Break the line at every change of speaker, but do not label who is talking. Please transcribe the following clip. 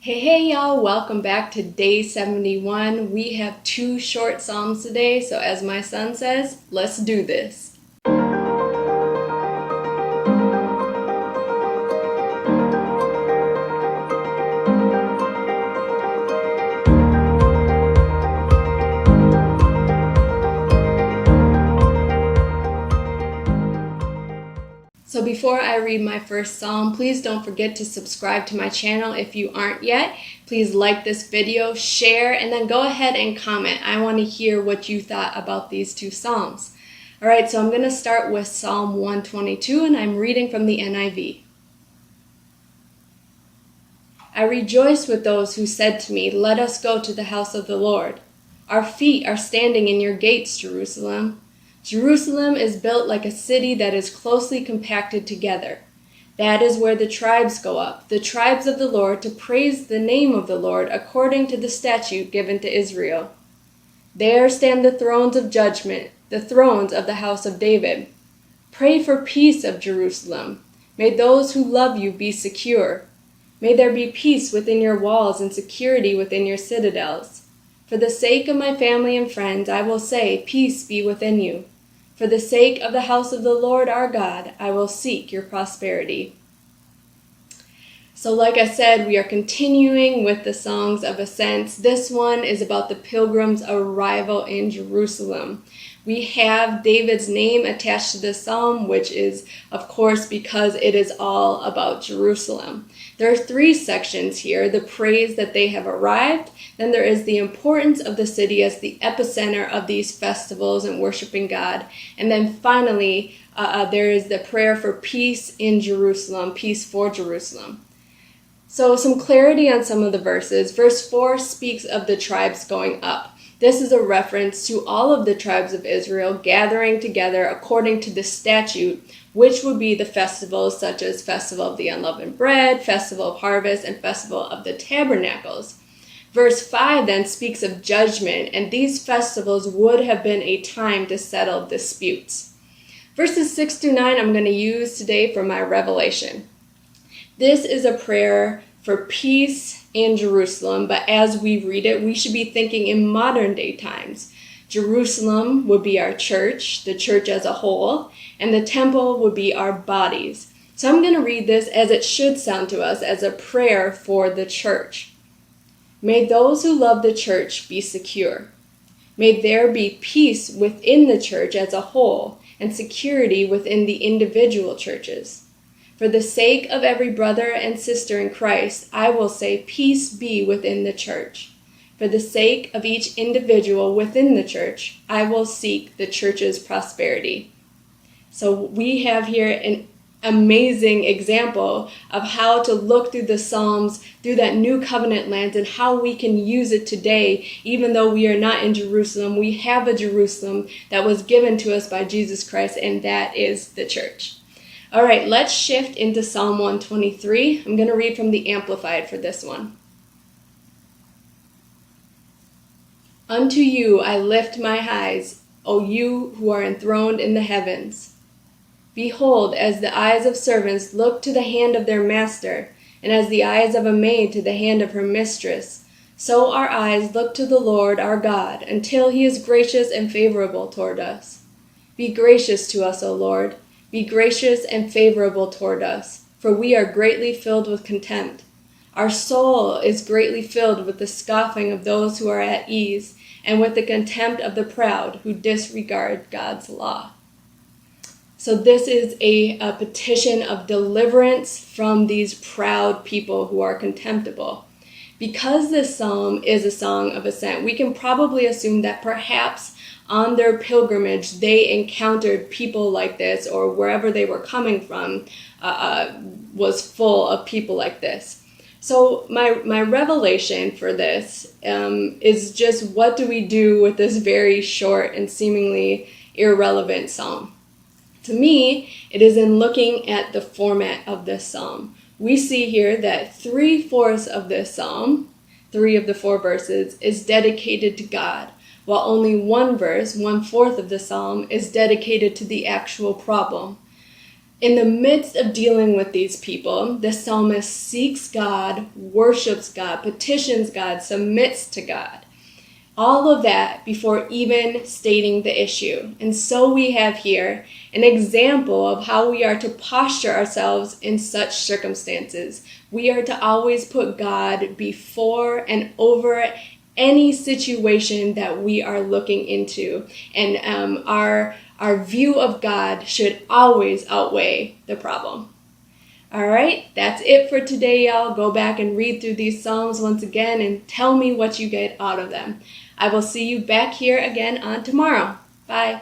Hey y'all, welcome back to day 71. We have 2 short psalms today, so as my son says, let's do this. So before I read my first psalm, please don't forget to subscribe to my channel if you aren't yet. Please like this video, share, and then go ahead and comment. I want to hear what you thought about these 2 psalms. Alright, so I'm going to start with Psalm 122, and I'm reading from the NIV. I rejoice with those who said to me, "Let us go to the house of the Lord." Our feet are standing in your gates, Jerusalem. Jerusalem is built like a city that is closely compacted together. That is where the tribes go up, the tribes of the Lord, to praise the name of the Lord according to the statute given to Israel. There stand the thrones of judgment, the thrones of the house of David. Pray for peace of Jerusalem. May those who love you be secure. May there be peace within your walls and security within your citadels. For the sake of my family and friends, I will say, peace be within you. For the sake of the house of the Lord our God, I will seek your prosperity. So like I said, we are continuing with the Songs of Ascents. This one is about the pilgrims' arrival in Jerusalem. We have David's name attached to this psalm, which is, of course, because it is all about Jerusalem. There are 3 sections here: the praise that they have arrived, then there is the importance of the city as the epicenter of these festivals and worshiping God, and then finally there is the prayer for peace in Jerusalem, peace for Jerusalem. So some clarity on some of the verses. Verse 4 speaks of the tribes going up. This is a reference to all of the tribes of Israel gathering together according to the statute, which would be the festivals such as Festival of the Unleavened Bread, Festival of Harvest, and Festival of the Tabernacles. Verse 5 then speaks of judgment, and these festivals would have been a time to settle disputes. Verses 6 through 9 I'm going to use today for my revelation. This is a prayer for peace in Jerusalem, but as we read it, we should be thinking in modern day times. Jerusalem would be our church, the church as a whole, and the temple would be our bodies. So I'm going to read this as it should sound to us, as a prayer for the church. May those who love the church be secure. May there be peace within the church as a whole and security within the individual churches. For the sake of every brother and sister in Christ, I will say peace be within the church. For the sake of each individual within the church, I will seek the church's prosperity. So we have here an amazing example of how to look through the Psalms through that new covenant lens and how we can use it today. Even though we are not in Jerusalem, we have a Jerusalem that was given to us by Jesus Christ, and that is the church. All right, let's shift into Psalm 123. I'm going to read from the Amplified for this one. Unto you I lift my eyes, O you who are enthroned in the heavens. Behold, as the eyes of servants look to the hand of their master, and as the eyes of a maid to the hand of her mistress, so our eyes look to the Lord our God, until he is gracious and favorable toward us. Be gracious to us, O Lord. Be gracious and favorable toward us, for we are greatly filled with contempt. Our soul is greatly filled with the scoffing of those who are at ease, and with the contempt of the proud who disregard God's law. So this is a petition of deliverance from these proud people who are contemptible. Because this psalm is a song of ascent, we can probably assume that perhaps on their pilgrimage they encountered people like this, or wherever they were coming from was full of people like this. So my revelation for this is just, what do we do with this very short and seemingly irrelevant psalm? To me, it is in looking at the format of this psalm. We see here that 3/4 of this psalm, 3 of the 4 verses, is dedicated to God, while only 1 verse, 1/4 of the psalm, is dedicated to the actual problem. In the midst of dealing with these people, the psalmist seeks God, worships God, petitions God, submits to God. All of that before even stating the issue. And so we have here an example of how we are to posture ourselves in such circumstances. We are to always put God before and over any situation that we are looking into. And our view of God should always outweigh the problem. All right, that's it for today, y'all. Go back and read through these Psalms once again and tell me what you get out of them. I will see you back here again on tomorrow. Bye.